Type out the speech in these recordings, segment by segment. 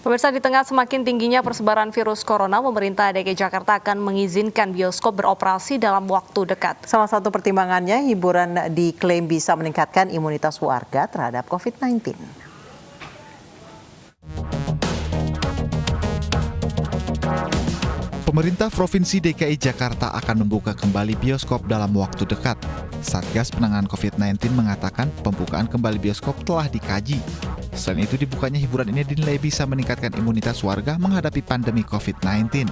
Pemirsa, di tengah semakin tingginya persebaran virus corona, pemerintah DKI Jakarta akan mengizinkan bioskop beroperasi dalam waktu dekat. Salah satu pertimbangannya, hiburan diklaim bisa meningkatkan imunitas warga terhadap COVID-19. Pemerintah Provinsi DKI Jakarta akan membuka kembali bioskop dalam waktu dekat. Satgas Penanganan COVID-19 mengatakan pembukaan kembali bioskop telah dikaji. Selain itu, dibukanya hiburan ini dinilai bisa meningkatkan imunitas warga menghadapi pandemi COVID-19.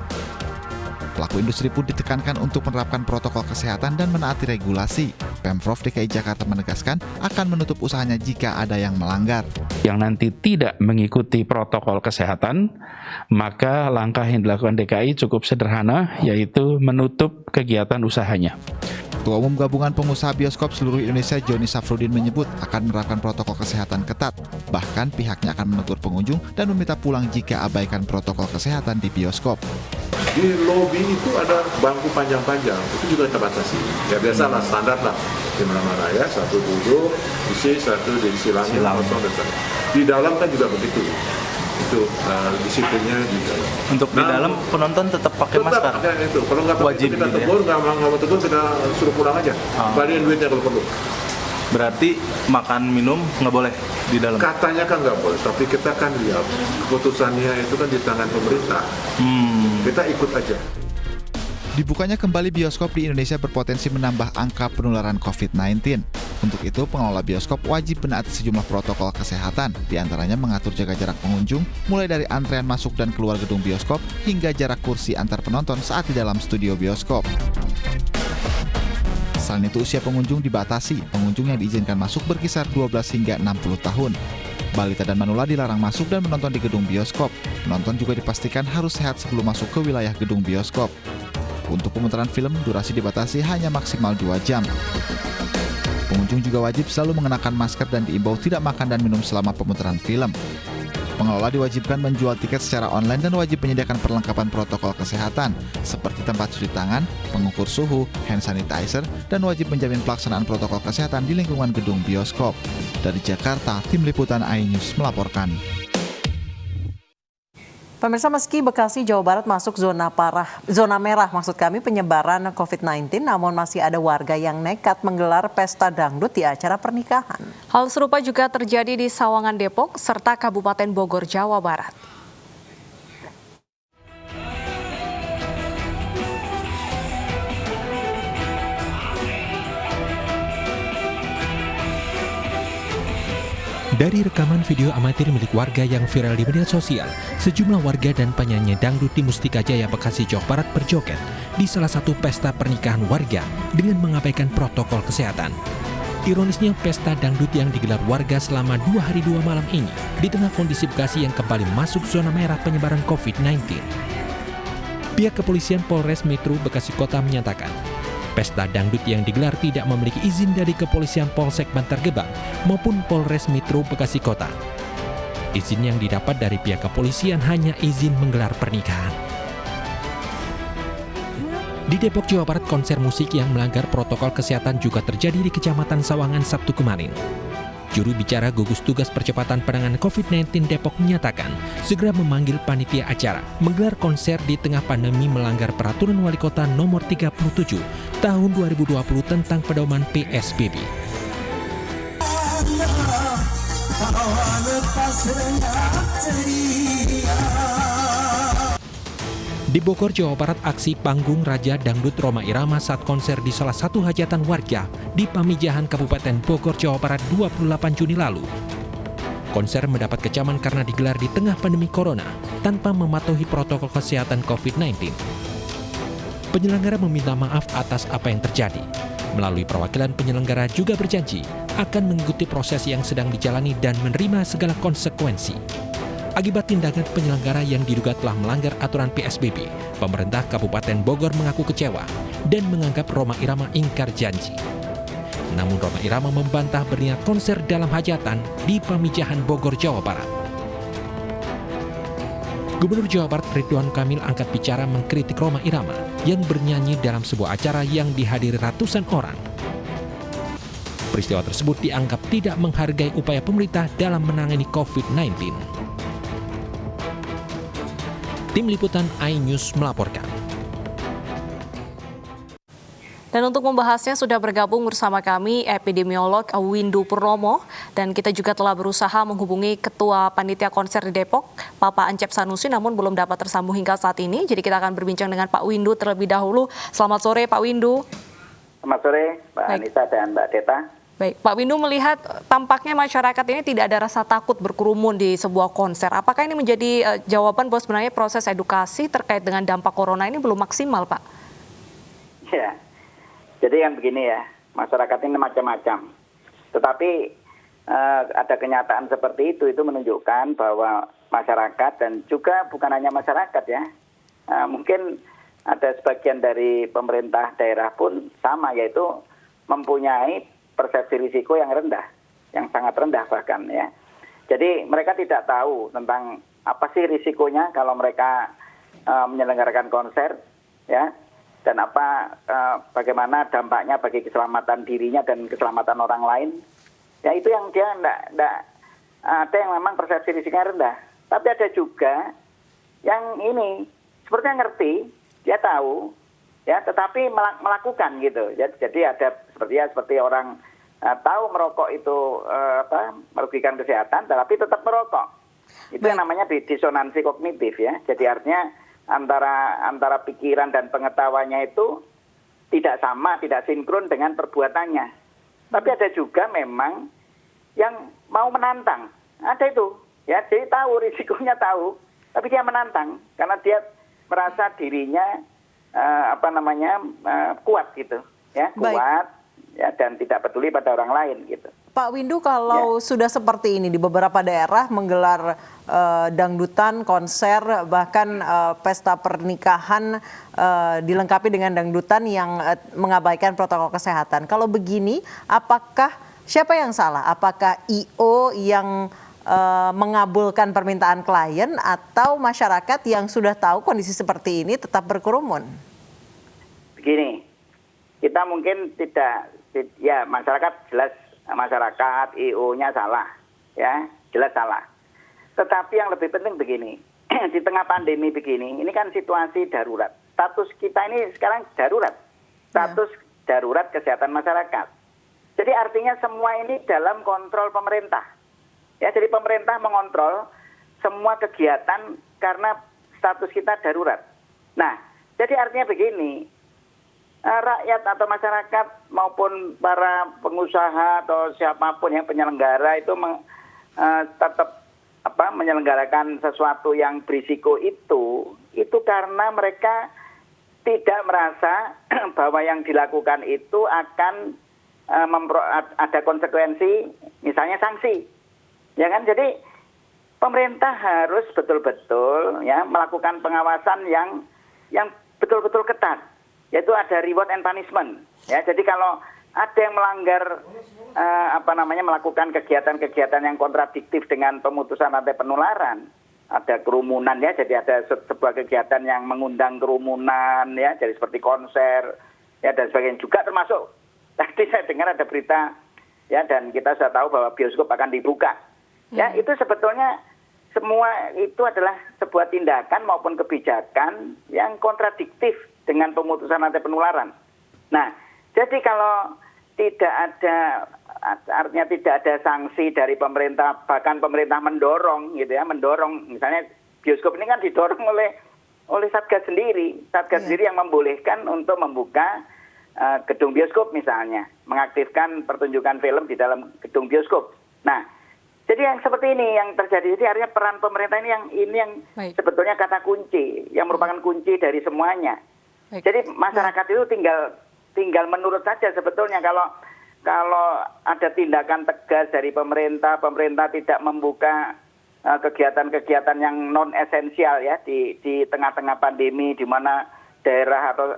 Pelaku industri pun ditekankan untuk menerapkan protokol kesehatan dan menaati regulasi. Pemprov DKI Jakarta menegaskan akan menutup usahanya jika ada yang melanggar. Yang nanti tidak mengikuti protokol kesehatan, maka langkah yang dilakukan DKI cukup sederhana, yaitu menutup kegiatan usahanya. Ketua Umum Gabungan Pengusaha Bioskop Seluruh Indonesia Joni Safruddin menyebut akan menerapkan protokol kesehatan ketat. Bahkan pihaknya akan menegur pengunjung dan meminta pulang jika abaikan protokol kesehatan di bioskop. Di lobi itu ada bangku panjang-panjang, itu juga kita batasi. Ya biasalah, standar lah. Di mana-mana ya, satu duduk, isi, satu di silangin, kosong, dan sebagainya. Di dalam kan juga begitu. Itu disiplinnya juga. Untuk di dalam penonton tetap pakai masker. Tetap pakai itu. Kalau nggak pakai kita tegur, nggak mau tegur kita suruh pulang aja. Balikin duitnya kalau perlu. Berarti makan minum nggak boleh di dalam. Katanya kan nggak boleh, tapi kita kan lihat keputusannya itu kan di tangan pemerintah. Kita ikut aja. Dibukanya kembali bioskop di Indonesia berpotensi menambah angka penularan COVID-19. Untuk itu, pengelola bioskop wajib menaati sejumlah protokol kesehatan, diantaranya mengatur jaga jarak pengunjung, mulai dari antrean masuk dan keluar gedung bioskop, hingga jarak kursi antar penonton saat di dalam studio bioskop. Selain itu, usia pengunjung dibatasi. Pengunjung yang diizinkan masuk berkisar 12 hingga 60 tahun. Balita dan manula dilarang masuk dan menonton di gedung bioskop. Penonton juga dipastikan harus sehat sebelum masuk ke wilayah gedung bioskop. Untuk pemutaran film, durasi dibatasi hanya maksimal 2 jam. Pengunjung juga wajib selalu mengenakan masker dan diimbau tidak makan dan minum selama pemutaran film. Pengelola diwajibkan menjual tiket secara online dan wajib menyediakan perlengkapan protokol kesehatan seperti tempat cuci tangan, pengukur suhu, hand sanitizer, dan wajib menjamin pelaksanaan protokol kesehatan di lingkungan gedung bioskop. Dari Jakarta, Tim Liputan iNews melaporkan. Pemirsa, meski Bekasi, Jawa Barat masuk zona merah penyebaran COVID-19, namun masih ada warga yang nekat menggelar pesta dangdut di acara pernikahan. Hal serupa juga terjadi di Sawangan, Depok, serta Kabupaten Bogor, Jawa Barat. Dari rekaman video amatir milik warga yang viral di media sosial, sejumlah warga dan penyanyi dangdut di Mustika Jaya, Bekasi, Jawa Barat berjoget di salah satu pesta pernikahan warga dengan mengabaikan protokol kesehatan. Ironisnya, pesta dangdut yang digelar warga selama 2 hari 2 malam ini di tengah kondisi Bekasi yang kembali masuk zona merah penyebaran COVID-19. Pihak kepolisian Polres Metro Bekasi Kota menyatakan, pesta dangdut yang digelar tidak memiliki izin dari Kepolisian Polsek Bantar Gebang maupun Polres Metro Bekasi Kota. Izin yang didapat dari pihak kepolisian hanya izin menggelar pernikahan. Di Depok, Jawa Barat, konser musik yang melanggar protokol kesehatan juga terjadi di Kecamatan Sawangan Sabtu kemarin. Juru bicara gugus tugas percepatan penanganan COVID-19 Depok menyatakan segera memanggil panitia acara menggelar konser di tengah pandemi melanggar peraturan wali kota nomor 37 tahun 2020 tentang pedoman PSBB. Di Bogor, Jawa Barat, aksi panggung Raja Dangdut Rhoma Irama saat konser di salah satu hajatan warga di Pamijahan, Kabupaten Bogor, Jawa Barat 28 Juni lalu. Konser mendapat kecaman karena digelar di tengah pandemi corona tanpa mematuhi protokol kesehatan COVID-19. Penyelenggara meminta maaf atas apa yang terjadi. Melalui perwakilan penyelenggara juga berjanji akan mengikuti proses yang sedang dijalani dan menerima segala konsekuensi. Akibat tindakan penyelenggara yang diduga telah melanggar aturan PSBB, pemerintah Kabupaten Bogor mengaku kecewa dan menganggap Rhoma Irama ingkar janji. Namun Rhoma Irama membantah berniat konser dalam hajatan di Pamijahan Bogor, Jawa Barat. Gubernur Jawa Barat Ridwan Kamil angkat bicara mengkritik Rhoma Irama yang bernyanyi dalam sebuah acara yang dihadiri ratusan orang. Peristiwa tersebut dianggap tidak menghargai upaya pemerintah dalam menangani COVID-19. Tim Liputan iNews melaporkan. Dan untuk membahasnya sudah bergabung bersama kami epidemiolog Windu Purnomo, dan kita juga telah berusaha menghubungi Ketua Panitia Konser di Depok, Bapak Encep Sanusi, namun belum dapat tersambung hingga saat ini. Jadi kita akan berbincang dengan Pak Windu terlebih dahulu. Selamat sore Pak Windu. Selamat sore Mbak Anissa dan Mbak Deta. Baik, Pak Windu melihat tampaknya masyarakat ini tidak ada rasa takut berkerumun di sebuah konser. Apakah ini menjadi jawaban bahwa sebenarnya proses edukasi terkait dengan dampak corona ini belum maksimal, Pak? Ya. Jadi yang begini ya, masyarakat ini macam-macam. Tetapi ada kenyataan seperti itu menunjukkan bahwa masyarakat dan juga bukan hanya masyarakat ya, mungkin ada sebagian dari pemerintah daerah pun sama, yaitu mempunyai persepsi risiko yang rendah, yang sangat rendah bahkan ya. Jadi mereka tidak tahu tentang apa sih risikonya kalau mereka menyelenggarakan konser ya. Dan bagaimana dampaknya bagi keselamatan dirinya dan keselamatan orang lain. Ya itu yang dia enggak ada yang memang persepsi risikonya rendah. Tapi ada juga yang ini sepertinya ngerti, dia tahu, ya tetapi melakukan gitu. Jadi ada seperti orang tahu merokok itu merugikan kesehatan, tetapi tetap merokok. Itu yang namanya disonansi kognitif ya. Jadi artinya antara pikiran dan pengetahuannya itu tidak sama, tidak sinkron dengan perbuatannya. Tapi ada juga memang yang mau menantang. Ada itu, ya. Jadi tahu risikonya tahu, tapi dia menantang karena dia merasa dirinya kuat gitu, ya, kuat, ya, dan tidak peduli pada orang lain gitu. Pak Windu, kalau sudah seperti ini di beberapa daerah menggelar dangdutan, konser, bahkan pesta pernikahan dilengkapi dengan dangdutan yang mengabaikan protokol kesehatan. Kalau begini, apakah siapa yang salah? Apakah I.O. yang mengabulkan permintaan klien atau masyarakat yang sudah tahu kondisi seperti ini tetap berkerumun? Begini, kita mungkin ya masyarakat jelas. Masyarakat, IO-nya salah, ya jelas salah. Tetapi yang lebih penting begini, di tengah pandemi begini, ini kan situasi darurat. Status kita ini sekarang darurat, status darurat kesehatan masyarakat. Jadi artinya semua ini dalam kontrol pemerintah. Ya, jadi pemerintah mengontrol semua kegiatan karena status kita darurat. Nah, jadi artinya begini. Rakyat atau masyarakat maupun para pengusaha atau siapapun yang penyelenggara itu tetap menyelenggarakan sesuatu yang berisiko itu karena mereka tidak merasa bahwa yang dilakukan itu akan ada konsekuensi, misalnya sanksi, ya kan? Jadi pemerintah harus betul-betul ya melakukan pengawasan yang betul-betul ketat. Yaitu ada reward and punishment. Ya, jadi kalau ada yang melanggar melakukan kegiatan-kegiatan yang kontradiktif dengan pemutusan rantai penularan, ada kerumunan ya, jadi ada sebuah kegiatan yang mengundang kerumunan ya, jadi seperti konser ya dan sebagainya, juga termasuk tadi saya dengar ada berita ya, dan kita sudah tahu bahwa bioskop akan dibuka. Ya, itu sebetulnya semua itu adalah sebuah tindakan maupun kebijakan yang kontradiktif dengan pemutusan rantai penularan. Nah, jadi kalau tidak ada, artinya tidak ada sanksi dari pemerintah, bahkan pemerintah mendorong gitu ya, mendorong, misalnya bioskop ini kan didorong oleh Satgas sendiri, sendiri yang membolehkan untuk membuka gedung bioskop misalnya, mengaktifkan pertunjukan film di dalam gedung bioskop. Nah, jadi yang seperti ini yang terjadi, jadi artinya peran pemerintah ini yang sebetulnya kata kunci, yang merupakan kunci dari semuanya. Jadi masyarakat itu tinggal menurut saja sebetulnya. Kalau ada tindakan tegas dari pemerintah tidak membuka kegiatan-kegiatan yang non esensial ya di tengah-tengah pandemi, di mana daerah atau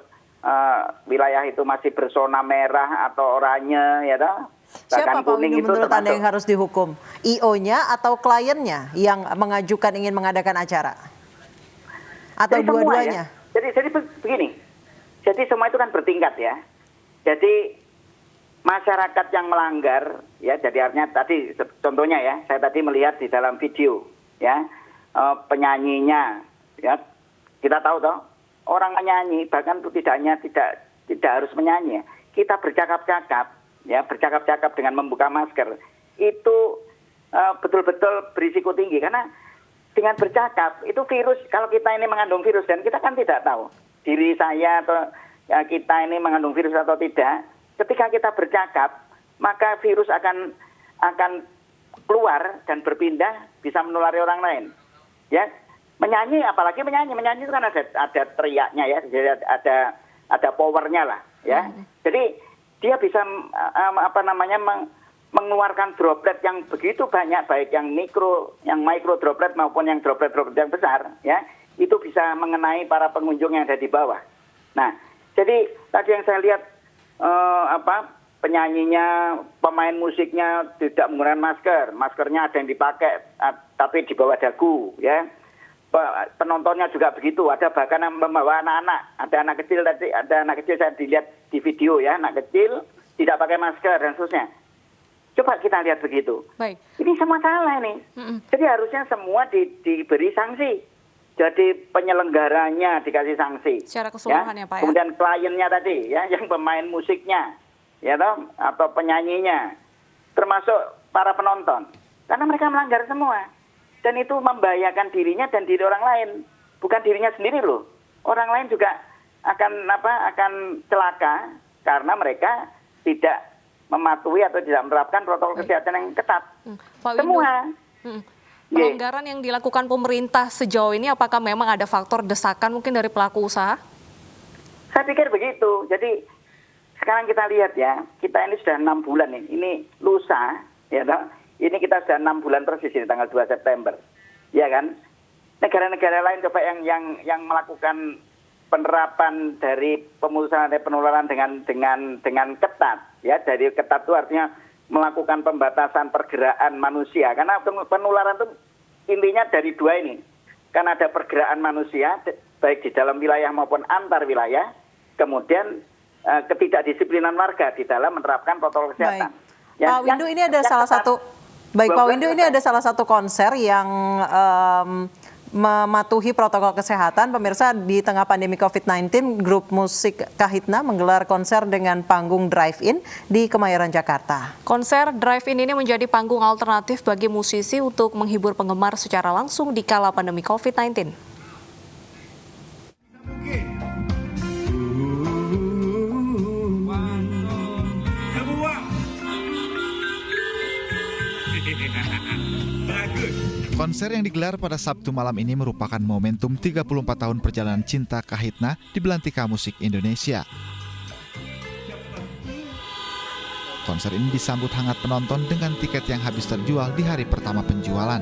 wilayah itu masih berzona merah atau oranye ya toh. Siapa Pak Windu menurut Anda yang harus dihukum? IO-nya atau kliennya yang mengajukan ingin mengadakan acara? Atau dua-duanya? Ya. Jadi begini, jadi semua itu kan bertingkat ya. Jadi masyarakat yang melanggar, ya jadi artinya tadi contohnya ya, saya tadi melihat di dalam video ya, penyanyinya ya Kita tahu toh, orang menyanyi bahkan itu tidak harus menyanyi. Kita bercakap-cakap, ya bercakap-cakap dengan membuka masker itu betul-betul berisiko tinggi karena dengan bercakap itu virus, kalau kita ini mengandung virus dan kita kan tidak tahu diri saya atau kita ini mengandung virus atau tidak. Ketika kita bercakap maka virus akan keluar dan berpindah bisa menulari orang lain. Ya, menyanyi apalagi menyanyi itu kan ada teriaknya ya, jadi ada powernya lah ya. Jadi dia bisa mengeluarkan droplet yang begitu banyak, baik yang micro droplet maupun yang droplet yang besar ya, itu bisa mengenai para pengunjung yang ada di bawah. Nah, jadi tadi yang saya lihat penyanyinya, pemain musiknya tidak menggunakan maskernya ada yang dipakai tapi di bawah dagu ya. Penontonnya juga begitu, ada bahkan yang membawa anak-anak, ada anak kecil saya dilihat di video ya, anak kecil tidak pakai masker dan seterusnya. Coba kita lihat begitu. Baik. Ini semua salah nih. Jadi harusnya semua diberi sanksi. Jadi penyelenggaranya dikasih sanksi. Secara keseluruhan ya Pak ya. Kemudian kliennya tadi ya, yang pemain musiknya ya toh, atau penyanyinya, termasuk para penonton. Karena mereka melanggar semua. Dan itu membahayakan dirinya dan diri orang lain. Bukan dirinya sendiri loh. Orang lain juga akan celaka karena mereka tidak mematuhi atau tidak menerapkan protokol kesehatan yang ketat. Pak Windu, semua. Pelonggaran yang dilakukan pemerintah sejauh ini apakah memang ada faktor desakan mungkin dari pelaku usaha? Saya pikir begitu. Jadi sekarang kita lihat ya, kita ini sudah 6 bulan nih. Ini lusa, ya toh. Ini kita sudah 6 bulan persis ini tanggal 2 September. Ya kan? Negara-negara lain coba yang melakukan penerapan dari pemusatan penularan dengan ketat. Ya, dari ketat itu artinya melakukan pembatasan pergerakan manusia. Karena penularan itu intinya dari dua ini. Karena ada pergerakan manusia baik di dalam wilayah maupun antar wilayah. Kemudian ketidakdisiplinan warga di dalam menerapkan protokol kesehatan. Pak Windu, ini ada salah satu Pak Windu, ini ada salah satu konser yang mematuhi protokol kesehatan. Pemirsa, di tengah pandemi COVID-19, grup musik Kahitna menggelar konser dengan panggung drive-in di Kemayoran, Jakarta. Konser drive-in ini menjadi panggung alternatif bagi musisi untuk menghibur penggemar secara langsung di kala pandemi COVID-19. Konser yang digelar pada Sabtu malam ini merupakan momentum 34 tahun perjalanan cinta Kahitna di belantika musik Indonesia. Konser ini disambut hangat penonton dengan tiket yang habis terjual di hari pertama penjualan.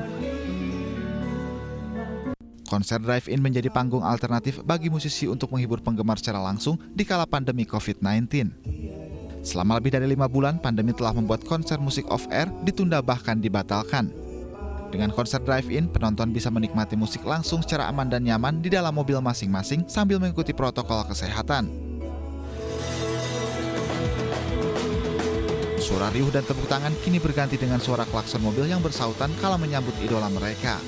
Konser drive-in menjadi panggung alternatif bagi musisi untuk menghibur penggemar secara langsung di kala pandemi COVID-19. Selama lebih dari 5 bulan, pandemi telah membuat konser musik off-air ditunda bahkan dibatalkan. Dengan konser drive-in, penonton bisa menikmati musik langsung secara aman dan nyaman di dalam mobil masing-masing sambil mengikuti protokol kesehatan. Suara riuh dan tepuk tangan kini berganti dengan suara klakson mobil yang bersautan kala menyambut idola mereka.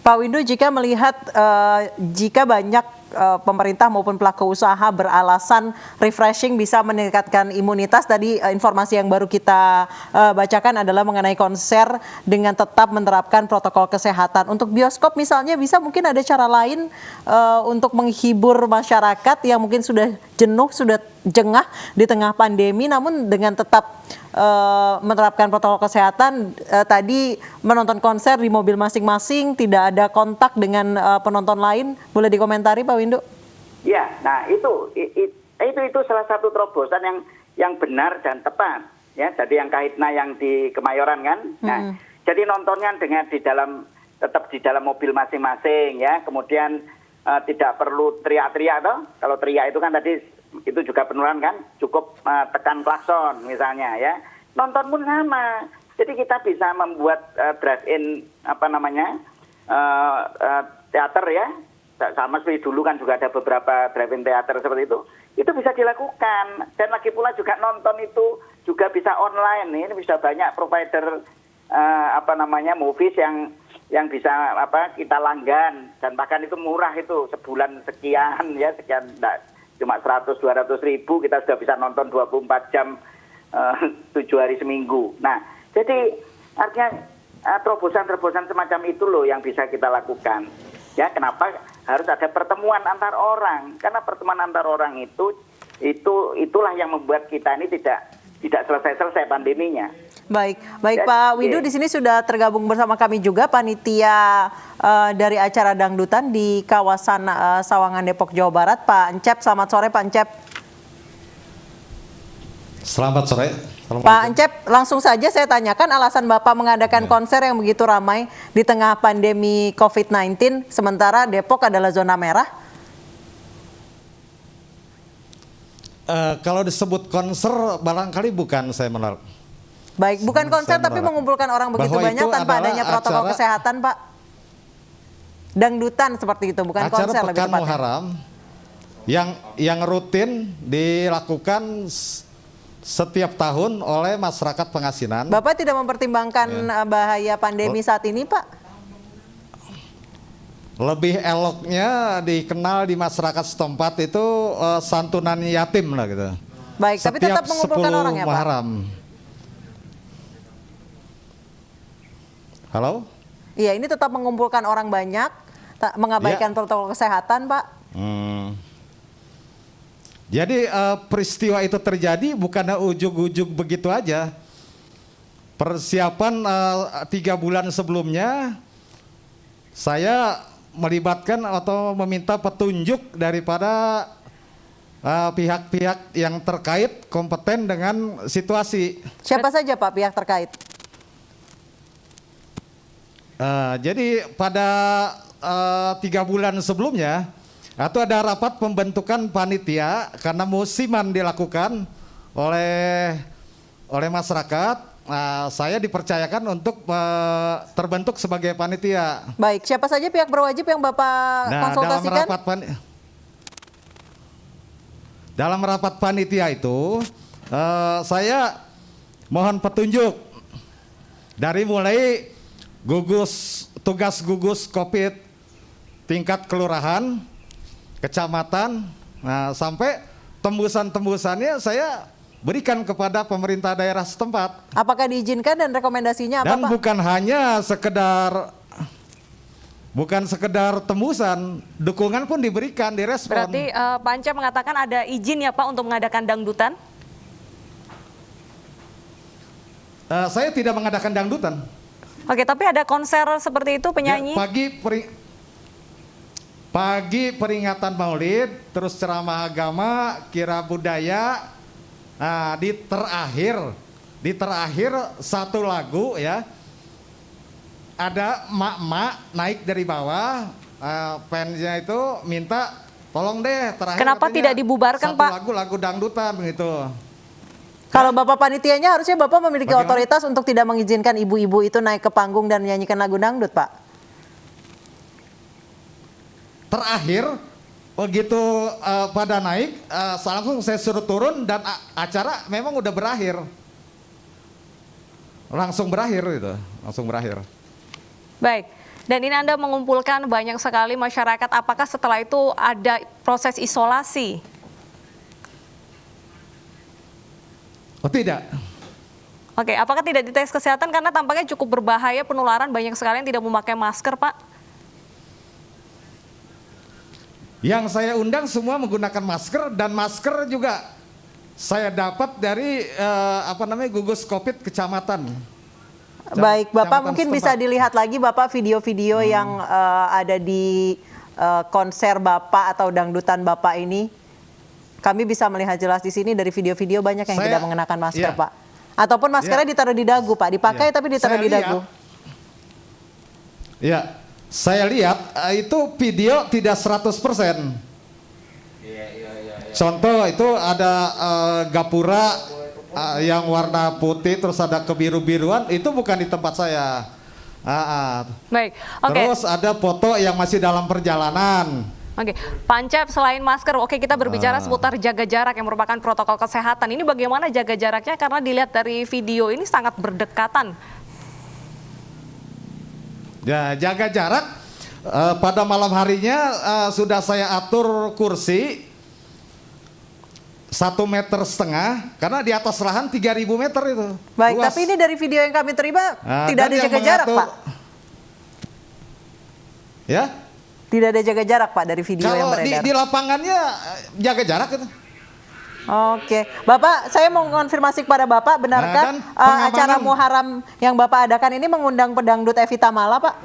Pak Windu, jika melihat jika banyak pemerintah maupun pelaku usaha beralasan refreshing bisa meningkatkan imunitas, tadi informasi yang baru kita bacakan adalah mengenai konser dengan tetap menerapkan protokol kesehatan. Untuk bioskop misalnya bisa mungkin ada cara lain untuk menghibur masyarakat yang mungkin sudah jenuh, sudah jengah di tengah pandemi, namun dengan tetap menerapkan protokol kesehatan. Tadi menonton konser di mobil masing-masing, tidak ada kontak dengan penonton lain. Boleh dikomentari Pak Windu? Ya, nah itu salah satu terobosan yang benar dan tepat. Ya, jadi yang Kahitna yang di Kemayoran kan. Nah, jadi nontonnya tetap di dalam mobil masing-masing ya. Kemudian tidak perlu teriak-teriak toh. Kalau teriak itu kan tadi itu juga penularan kan, cukup tekan klakson misalnya ya. Nonton pun sama. Jadi kita bisa membuat drive-in teater ya. Sama seperti dulu kan juga ada beberapa drive-in teater seperti itu. itu bisa dilakukan. Dan lagi pula juga nonton itu juga bisa online. Ini bisa banyak provider movies yang bisa kita langgan, dan bahkan itu murah, itu sebulan sekian ya, sekian, enggak, cuma 100-200 ribu kita sudah bisa nonton 24 jam 7 hari seminggu. Nah, jadi artinya terobosan-terobosan semacam itu loh yang bisa kita lakukan. Ya, kenapa harus ada pertemuan antar orang? Karena pertemuan antar orang itulah yang membuat kita ini tidak selesai-selesai pandeminya. Baik Pak Windu, di sini sudah tergabung bersama kami juga panitia dari acara dangdutan di kawasan Sawangan, Depok, Jawa Barat, Pak Encep. Selamat sore Pak Encep. Selamat sore. Pak Encep, langsung saja saya tanyakan alasan Bapak mengadakan konser yang begitu ramai di tengah pandemi COVID-19, sementara Depok adalah zona merah. Kalau disebut konser, barangkali bukan saya menolak. Baik, bukan konser tapi mengumpulkan orang begitu banyak tanpa adanya protokol kesehatan, Pak. Dangdutan seperti itu, bukan konser lebih tepatnya. Acara Pekan Muharram yang rutin dilakukan setiap tahun oleh masyarakat Pengasinan. Bapak tidak mempertimbangkan bahaya pandemi saat ini, Pak? Lebih eloknya dikenal di masyarakat setempat itu santunan yatim lah gitu. Baik, tapi tetap mengumpulkan orang ya, Pak? Muharram. Halo? Iya, ini tetap mengumpulkan orang banyak, mengabaikan protokol kesehatan, Pak. Jadi peristiwa itu terjadi bukan ujug-ujug begitu aja. Persiapan 3 bulan sebelumnya, saya melibatkan atau meminta petunjuk daripada pihak-pihak yang terkait kompeten dengan situasi. Siapa saja Pak pihak terkait? Jadi pada 3 bulan sebelumnya itu ada rapat pembentukan panitia karena musiman dilakukan oleh masyarakat. Saya dipercayakan untuk terbentuk sebagai panitia. Baik, siapa saja pihak berwajib yang Bapak konsultasikan? Dalam rapat panitia itu saya mohon petunjuk dari mulai tugas gugus COVID tingkat kelurahan, kecamatan, sampai tembusan-tembusannya saya berikan kepada pemerintah daerah setempat. Apakah diizinkan dan rekomendasinya apa, dan Pak? bukan sekedar tembusan, dukungan pun diberikan, direspon. Berarti Pak Encep mengatakan ada izin ya Pak untuk mengadakan dangdutan? Saya tidak mengadakan dangdutan. Oke, tapi ada konser seperti itu penyanyi? Ya, pagi peringatan Maulid, terus ceramah agama, kira budaya. Nah, di terakhir satu lagu ya, ada mak-mak naik dari bawah, fansnya itu minta tolong deh terakhir. Kenapa tidak dibubarkan, Pak? Lagu dangdutan gitu. Kalau Bapak panitianya harusnya Bapak memiliki otoritas untuk tidak mengizinkan ibu-ibu itu naik ke panggung dan menyanyikan lagu dangdut, Pak. Terakhir begitu pada naik, langsung saya suruh turun dan acara memang udah berakhir. Langsung berakhir. Baik, dan ini Anda mengumpulkan banyak sekali masyarakat, apakah setelah itu ada proses isolasi? Oh tidak. Oke, apakah tidak dites kesehatan karena tampaknya cukup berbahaya penularan, banyak sekali yang tidak memakai masker, Pak? Yang saya undang semua menggunakan masker, dan masker juga saya dapat dari gugus COVID kecamatan. Baik, Bapak mungkin bisa dilihat lagi Bapak video-video yang ada di konser Bapak atau dangdutan Bapak ini. Kami bisa melihat jelas di sini dari video-video banyak yang tidak mengenakan masker, Pak. Ataupun maskernya ditaruh di dagu, Pak. Dipakai tapi ditaruh di dagu. Iya, saya lihat itu video tidak 100%. Contoh itu ada gapura yang warna putih terus ada kebiru-biruan, itu bukan di tempat saya. Baik, oke. Terus ada foto yang masih dalam perjalanan. Oke, Pak Ancep, selain masker, oke kita berbicara seputar jaga jarak yang merupakan protokol kesehatan. Ini bagaimana jaga jaraknya? Karena dilihat dari video ini sangat berdekatan. Ya, jaga jarak pada malam harinya sudah saya atur kursi 1,5 meter karena di atas lahan 3.000 meter itu. Baik, luas. tapi ini dari video yang kami terima tidak ada jaga jarak, Pak. Ya? Tidak ada jaga jarak, Pak, dari video yang Kalau beredar. di lapangannya jaga jarak itu. Oke, Bapak, saya mau konfirmasi kepada Bapak, benarkah dan pengamanan- acara Muharram yang Bapak adakan ini mengundang pedangdut Evi Tamala, Pak?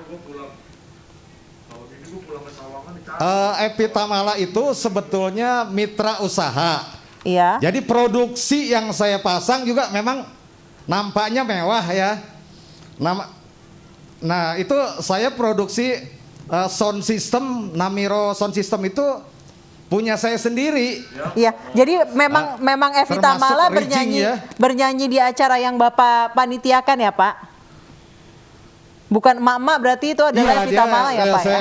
Evi Tamala itu sebetulnya mitra usaha. Iya. Jadi produksi yang saya pasang juga memang nampaknya mewah ya. Nah itu saya produksi sound system, Namiro sound system itu punya saya sendiri. Iya, jadi memang Evi termasuk Tamala rigging, ya. bernyanyi di acara yang Bapak panitiakan ya, Pak? Bukan emak-emak, berarti itu adalah Evi Tamala ya, Pak ya?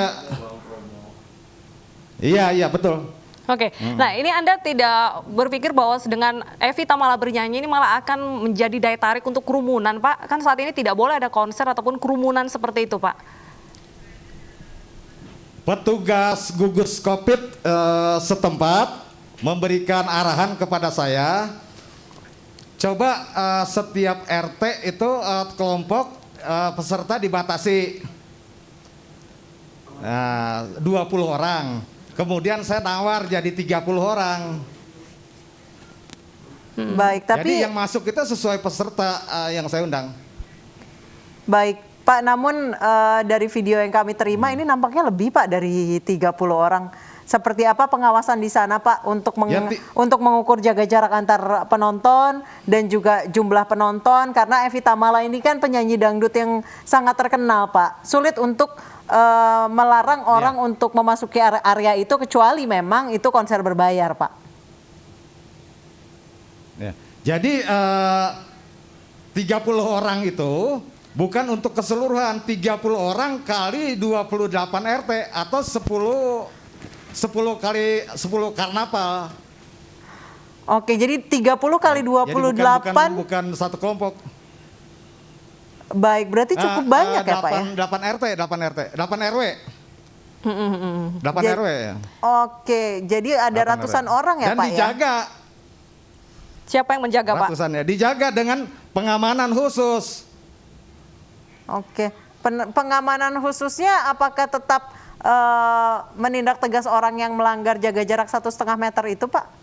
Iya betul. Oke, nah ini Anda tidak berpikir bahwa dengan Evi Tamala bernyanyi ini malah akan menjadi daya tarik untuk kerumunan, Pak? Kan saat ini tidak boleh ada konser ataupun kerumunan seperti itu, Pak. Petugas gugus COVID setempat memberikan arahan kepada saya, coba setiap RT itu kelompok peserta dibatasi 20 orang. Kemudian saya nawar jadi 30 orang. Baik, tapi Jadi yang masuk itu sesuai peserta yang saya undang. baik, Pak, namun dari video yang kami terima ini nampaknya lebih, Pak, dari 30 orang. Seperti apa pengawasan di sana, Pak, untuk untuk mengukur jaga jarak antar penonton dan juga jumlah penonton, karena Evi Tamala ini kan penyanyi dangdut yang sangat terkenal, Pak. Sulit untuk melarang orang untuk memasuki area itu kecuali memang itu konser berbayar, Pak. Ya. Jadi 30 orang itu bukan untuk keseluruhan, 30 orang kali 28 RT atau 10 kali 10 karnaval. Oke, jadi 30 kali 28. Jadi bukan satu kelompok. Baik, berarti cukup banyak ya, Pak ya? 8 RT, 8 RW. 8 RW ya. Oke, jadi ada ratusan orang ya, Dan Pak dijaga. ya? Siapa yang menjaga, Pak? Ratusan ya, dijaga dengan pengamanan khusus. Oke, pengamanan khususnya apakah tetap menindak tegas orang yang melanggar jaga jarak 1,5 meter itu, Pak?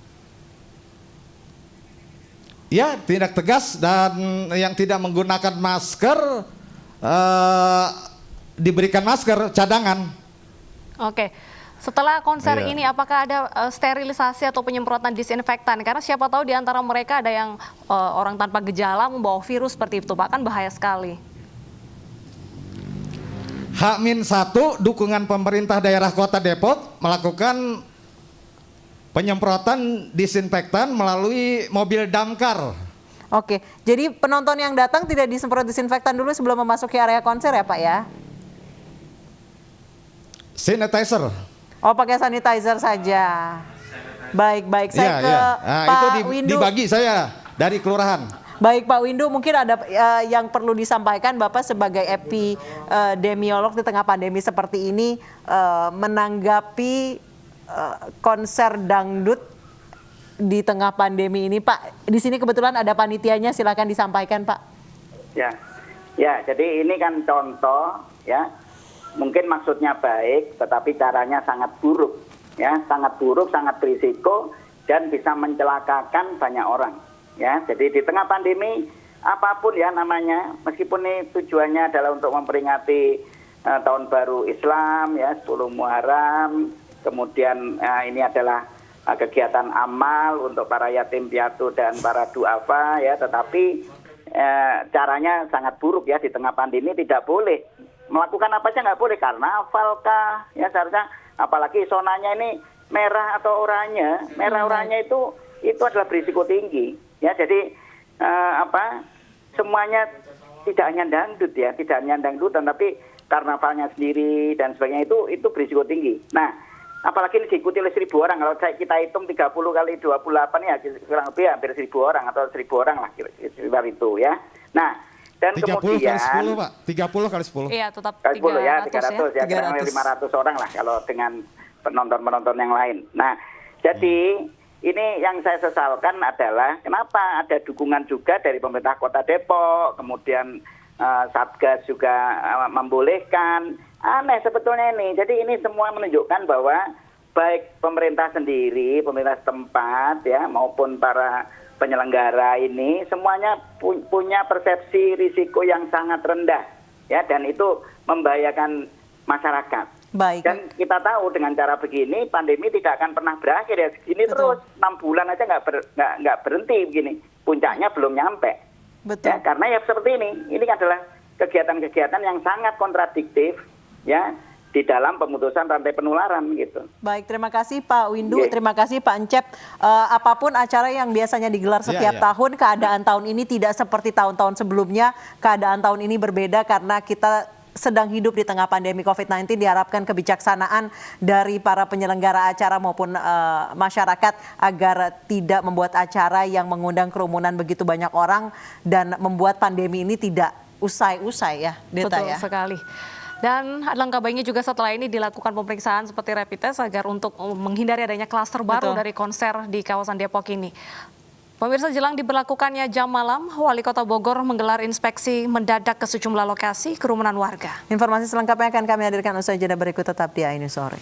Ya, tindak tegas, dan yang tidak menggunakan masker diberikan masker cadangan. Oke. Setelah konser Iya. ini, apakah ada sterilisasi atau penyemprotan disinfektan? Karena siapa tahu di antara mereka ada yang orang tanpa gejala membawa virus seperti itu, Pak, kan bahaya sekali. H-1 dukungan pemerintah daerah Kota Depok melakukan penyemprotan disinfektan melalui mobil damkar. Oke, jadi penonton yang datang tidak disemprot disinfektan dulu sebelum memasuki area konser ya, Pak ya? Sanitizer. Oh, pakai sanitizer saja. Baik, saya ke Nah, Pak itu Windu. dibagi saya dari kelurahan. Baik, Pak Windu, mungkin ada yang perlu disampaikan Bapak sebagai epidemiolog di tengah pandemi seperti ini, menanggapi konser dangdut di tengah pandemi ini, Pak. Di sini kebetulan ada panitianya, silakan disampaikan, Pak. Ya, jadi ini kan contoh, ya. Mungkin maksudnya baik, tetapi caranya sangat buruk, ya, sangat buruk, sangat berisiko, dan bisa mencelakakan banyak orang. Ya, jadi di tengah pandemi apapun ya namanya, meskipun ini tujuannya adalah untuk memperingati tahun baru Islam, ya, 10 Muharram, kemudian ini adalah kegiatan amal untuk para yatim piatu dan para duafa, ya, tetapi caranya sangat buruk ya. Di tengah pandemi tidak boleh melakukan apa aja, nggak boleh, karnaval kah, ya, seharusnya, apalagi zonanya ini merah atau oranye. Merah oranye itu adalah berisiko tinggi, ya. Jadi semuanya tidak hanya dangdut ya, tidak hanya dangdut, tapi karnavalnya sendiri dan sebagainya itu berisiko tinggi. Nah, Apalagi ini diikuti oleh 1.000 orang. Kalau kita hitung 30 kali 28 ya kurang lebih hampir 1.000 orang atau 1.000 orang lah sekitar itu ya. Nah, dan 30 kemudian kali 10 Pak, 30 kali 10. Iya, tetap kali 10 ya, 300 300 ya, kurang lebih 500 orang lah kalau dengan penonton-penonton yang lain. Nah, jadi ini yang saya sesalkan adalah kenapa ada dukungan juga dari pemerintah Kota Depok, kemudian Satgas juga membolehkan. Aneh sebetulnya ini. Jadi ini semua menunjukkan bahwa baik pemerintah sendiri, pemerintah setempat ya maupun para penyelenggara ini semuanya punya persepsi risiko yang sangat rendah ya, dan itu membahayakan masyarakat. Baik. Dan kita tahu dengan cara begini pandemi tidak akan pernah berakhir ya, segini terus 6 bulan aja nggak berhenti begini, puncaknya belum nyampe. Betul. Ya, karena ya seperti ini adalah kegiatan-kegiatan yang sangat kontradiktif ya di dalam pemutusan rantai penularan gitu. Baik, terima kasih Pak Windu, terima kasih Pak Encep. Apapun acara yang biasanya digelar setiap tahun, keadaan tahun ini tidak seperti tahun-tahun sebelumnya. Keadaan tahun ini berbeda karena kita sedang hidup di tengah pandemi COVID-19. Diharapkan kebijaksanaan dari para penyelenggara acara maupun masyarakat agar tidak membuat acara yang mengundang kerumunan begitu banyak orang dan membuat pandemi ini tidak usai-usai ya, Deta. Betul ya. sekali. Dan alangkah baiknya juga setelah ini dilakukan pemeriksaan seperti rapid test agar untuk menghindari adanya klaster baru dari konser di kawasan Depok ini. Pemirsa, jelang diberlakukannya jam malam, Wali Kota Bogor menggelar inspeksi mendadak ke sejumlah lokasi kerumunan warga. Informasi selengkapnya akan kami hadirkan usai jeda berikut, tetap di AINews Sore.